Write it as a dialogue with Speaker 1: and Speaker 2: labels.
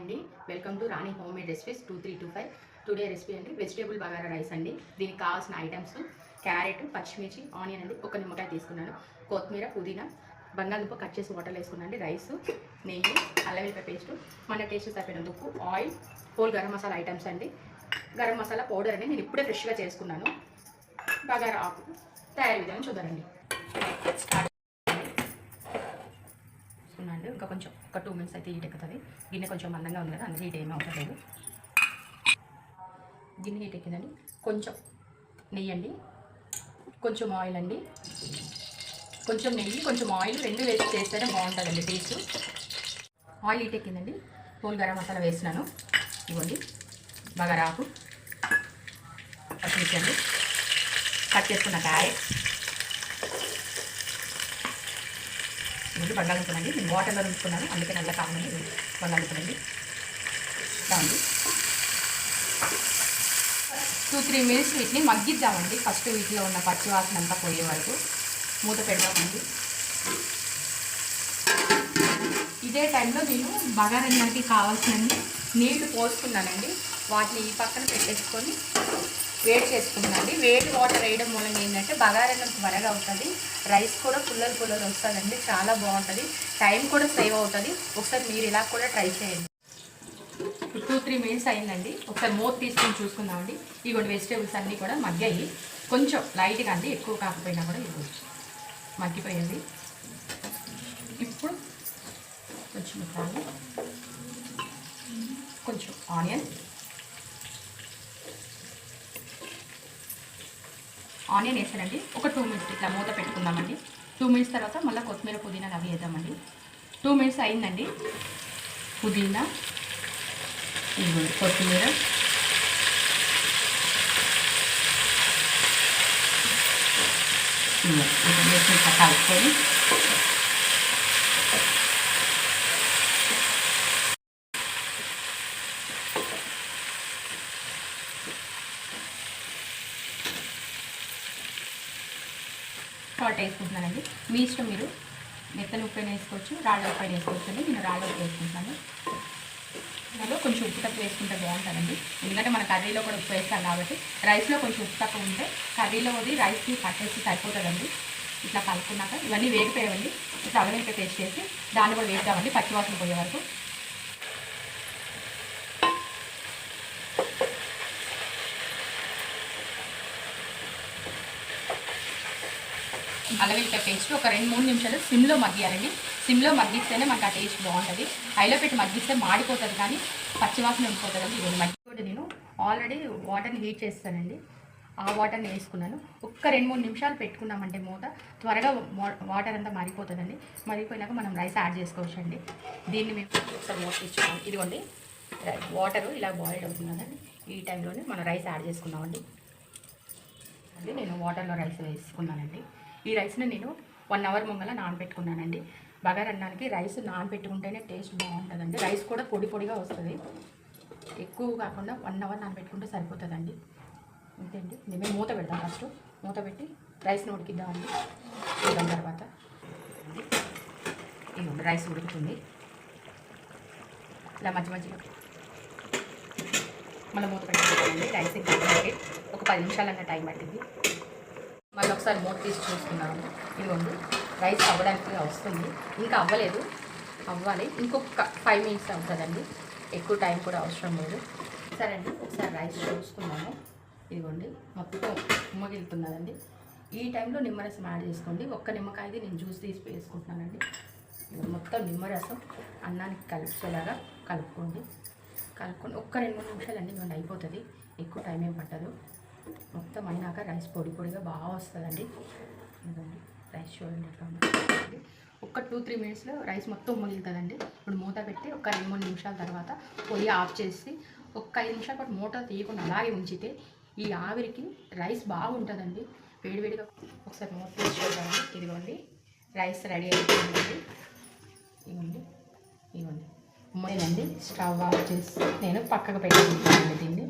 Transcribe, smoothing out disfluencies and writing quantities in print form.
Speaker 1: అండి, welcome to Rani home made recipes 2325. Today recipe అండి vegetable bagara rice అండి. దీనికి కావాల్సిన ఐటమ్స్ క్యారెట్, పచ్చిమిర్చి, ఆనియన్ అండి, ఒక నిమ్మకాయ తీసుకున్నాను, కొత్తిమీర, పుదీనా, బంగాళదుంప కట్ చేసి వాటర్లో వేసుకున్నాను, రైస్, నెయ్యి, అల్లం వెల్లిపాయ పేస్ట్, మన టేస్ట్ సరిపోయినంత ఉప్పు, oil, whole garam masala items అండి. గరం మసాలా పౌడర్ అండి నేను ఇప్పుడే ఫ్రెష్గా చేసుకున్నాను. బగారా ఆకు తయారీ విధానం చూద్దామండి. అండి ఇంకా కొంచెం ఒక 2 మినిట్స్ అయితే హీట్ ఎక్కుతుంది. గిన్నె కొంచెం మందంగా ఉంది కదా, అందుకే హీట్ ఏమీ అవట్లేదు. గిన్నె హీట్ ఎక్కిందండి. కొంచెం నెయ్యి అండి, కొంచెం ఆయిల్ అండి, కొంచెం నెయ్యి కొంచెం ఆయిల్ రెండు వేసి చేస్తేనే బాగుంటుందండి టేస్ట్. ఆయిల్ హీట్ ఎక్కిందండి. హోల్ గరం మసాలా వేసినాను, ఇవ్వండి. బగారా ఆకు, పచ్చిమిర్చి అండి, కట్ చేసుకున్న క్యారెట్, ఇది బంగాళదుంపలండి. నేను వాటర్లో ఉంచుకున్నాను, అందుకే నల్ల కావాలని బంగాళదుంపలండి. దాన్ని 2-3 మినిట్స్ వీటిని మగ్గిద్దామండి. ఫస్ట్ వీటిలో ఉన్న పచ్చి వాసన అంతా పోయే వరకు మూత పెడదామండి. ఇదే టైంలో నేను బగారానికి కావాల్సినన్ని నీళ్లు పోసుకున్నానండి. వాటిని ఈ పక్కన పెట్టేసుకొని వేడి చేసుకుంటానండి. వేడి వాటర్ వేయడం మూలం ఏంటంటే బగారన్నం త్వరగా అవుతుంది, రైస్ కూడా పుల్లలు వస్తుందండి, చాలా బాగుంటుంది, టైం కూడా సేవ్ అవుతుంది. ఒకసారి మీరు ఇలా కూడా ట్రై చేయండి. 2-3 మినిట్స్ అయిందండి. ఒకసారి మూత తీసుకొని చూసుకుందామండి. ఇవ్వండి, వెజిటేబుల్స్ అన్నీ కూడా మగ్గాయి, కొంచెం లైట్గా అండి, ఎక్కువ కాకపోయినా కూడా ఇవ్వండి మగ్గిపోయింది. ఇప్పుడు కొంచెం కొంచెం ఆనియన్ వేసానండి. ఒక 2 మినిట్స్ ఇట్లా మూత పెట్టుకుందామండి. 2 మినిట్స్ తర్వాత మళ్ళీ కొత్తిమీర, పుదీనా అవి వేద్దామండి. 2 మినిట్స్ అయిందండి. పుదీనా, ఇదిగోండి కొత్తిమీర, ఇట్లా కలుపుకొని సాల్ట్ వేసుకుంటున్నానండి. మీ ఇష్టం, మీరు మెత్తని ఉప్పు వేసుకోవచ్చు, రాళ్ళ ఉప్పు వేసుకోవచ్చు అండి. నేను రాళ్ళ ఉప్పు వేసుకుంటాను. అందులో కొంచెం ఉప్పు తక్కువ వేసుకుంటే బాగుంటుందండి, ఎందుకంటే మన కర్రీలో కూడా ఉప్పు వేస్తాం కాబట్టి. రైస్లో కొంచెం ఉప్పు తక్కువ ఉంటే కర్రీలో అది రైస్కి పట్టేసి సరిపోతుందండి. ఇట్లా కలుపుకున్నాక ఇవన్నీ వేగిపోయామండి. ఇట్లా అల్లం వెల్లిపాయ పేస్ట్ చేసి దాన్ని కూడా వేద్దామండి పచ్చివాసన పోయే వరకు. అల్లం వెల్లిపాయ పేస్ట్ ఒక 2-3 నిమిషాలు సిమ్లో మగ్గియాలండి. సిమ్లో మగ్గిస్తేనే మనకు ఆ టేస్ట్ బాగుంటుంది. హైలో పెట్టి మగ్గిస్తే మాడిపోతుంది, కానీ పచ్చివాసన ఉండిపోతుందండి. ఇది మగ్గి నేను ఆల్రెడీ వాటర్ని హీట్ చేస్తానండి. ఆ వాటర్ని వేసుకున్నాను. ఒక్క 2-3 నిమిషాలు పెట్టుకున్నామంటే మూత, త్వరగా వాటర్ అంతా మరిగిపోతుందండి. మరిగిపోయినాక మనం రైస్ యాడ్ చేసుకోవచ్చు అండి. దీన్ని మేము ఒకసారి మూత ఇచ్చుకోవాలి. ఇదిగోండి వాటరు ఇలా బాయిల్డ్ అవుతుందండి. ఈ టైంలోనే మనం రైస్ యాడ్ చేసుకున్నామండి. అది నేను వాటర్లో రైస్ వేసుకున్నానండి. ఈ రైస్ని నేను 1 అవర్ ముంగల నానబెట్టుకున్నానండి. బగారా అన్నానికి రైస్ నానబెట్టుకుంటేనే టేస్ట్ బాగుంటుందండి. రైస్ కూడా పొడిగా వస్తుంది. ఎక్కువ కాకుండా 1 అవర్ నానబెట్టుకుంటే సరిపోతుందండి. అంతే అండి. మేము మూత పెడదాం. ఫస్ట్ మూత పెట్టి రైస్ని ఉడికిద్దామండి. ఉడికిన తర్వాత ఇది రైస్ ఉడుకుతుంది. ఇలా మధ్యలో మళ్ళీ మూత పెట్టుకుంటామండి. రైస్ ఇంకొకటి ఒక 10 నిమిషాలన్న టైం పట్టింది. మళ్ళీ ఒకసారి మూత తీసి చూసుకున్నాము. ఇదిగోండి రైస్ అవ్వడానికి వస్తుంది, ఇంకా అవ్వలేదు, అవ్వాలి. ఇంకొక 5 మినిట్స్ అవుతుందండి, ఎక్కువ టైం కూడా అవసరం లేదు. సరే అండి, ఒకసారి రైస్ చూసుకున్నాము. ఇదిగోండి మొత్తం ఉమ్మగిలుతున్నదండి. ఈ టైంలో నిమ్మరసం యాడ్ చేసుకోండి. ఒక్క నిమ్మకాయది నేను జ్యూస్ తీసి వేసుకుంటున్నానండి. మొత్తం నిమ్మరసం అన్నానికి కలిసేలాగా కలుపుకొని ఒక్క 2-3 నిమిషాలు ఇవ్వండి, అయిపోతుంది. ఎక్కువ టైం ఏం పట్టదు. మొత్తం అయినాక రైస్ పొడిగా బాగా వస్తుందండి. ఇదండి రైస్ చూడండి ఎట్లా ఉంటుంది. ఒక్క 2-3 మినిట్స్లో రైస్ మొత్తం ఉమ్మగిలుతుందండి. ఇప్పుడు మూత పెట్టి ఒక 2-3 నిమిషాల తర్వాత పొయ్యి ఆఫ్ చేసి ఒక 5 నిమిషాల పాటు మూత తీయకుండా అలాగే ఉంచితే ఈ ఆవిరికి రైస్ బాగుంటుందండి. వేడిగా ఒకసారి మూత తీసి చూడండి. ఇదిగోండి రైస్ రెడీ అయిపోయిందండి. ఇవ్వండి ఉమ్మేనండి. స్టవ్ ఆఫ్ చేసి నేను పక్కకు పెట్టుకుంటానండి దీన్ని.